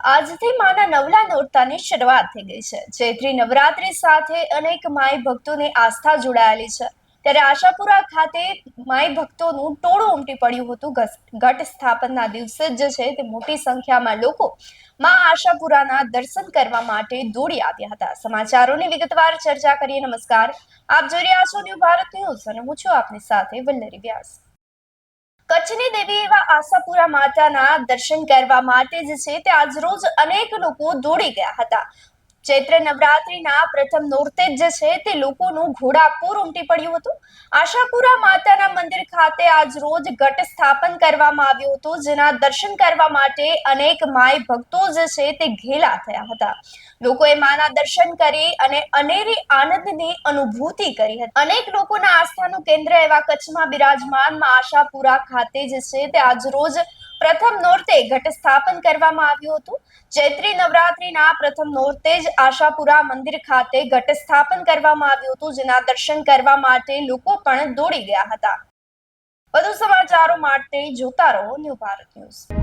આજથી માના નવલા નોરતાની શરૂઆત થઈ ગઈ છે. ચૈત્રી નવરાત્રી સાથે અનેક માઈ ભક્તોની આસ્થા જોડાયેલી છે. ત્યારે આશાપુરા ખાતે માઈ ભક્તોનું ટોળું ઉમટી પડ્યું હતું. ઘટ સ્થાપનના દિવસે જ છે તે મોટી સંખ્યામાં લોકો માં આશાપુરાના દર્શન કરવા માટે દોડી આવ્યા હતા. સમાચારોની વિગતવાર ચર્ચા કરીએ. નમસ્કાર, આપ જોઈ રહ્યા છો ન્યૂ ભારત ન્યૂઝ અને હું છું આપની સાથે વલ્લરી વ્યાસ. કચ્છની દેવી એવા આશાપુરા માતાના દર્શન કરવા માટે જ છે તે આજરોજ અનેક લોકો દોડી ગયા હતા. ચૈત્ર નવરાત્રીના પ્રથમ નોરતે જ છે તે લોકોનું ઘોડાપૂર ઉમટી પડ્યું હતું. આશાપુરા માતાના મંદિર ખાતે આજરોજ ઘટ સ્થાપન કરવામાં આવ્યું હતું, જેના દર્શન કરવા માટે અનેક માઈ ભક્તો જ છે તે ઘેલા થયા હતા. લોકોએ માના દર્શન કરી અને અનેરી આનંદની અનુભૂતિ કરી હતી. અનેક લોકોના આસ્થાનું કેન્દ્ર એવા કચ્છમાં બિરાજમાન માં આશાપુરા ખાતે જ છે તે આજરોજ પ્રથમ નોરતે ઘટ સ્થાપન કરવામાં આવ્યું હતું. ચૈત્રી નવરાત્રીના પ્રથમ નોરતે જ આશાપુરા મંદિર ખાતે ઘટ સ્થાપન કરવામાં આવ્યું હતું, જેના દર્શન કરવા માટે લોકો પણ દોડી ગયા હતા. વધુ સમાચારો માટે જોતા રહો ન્યૂ ભારત ન્યૂઝ.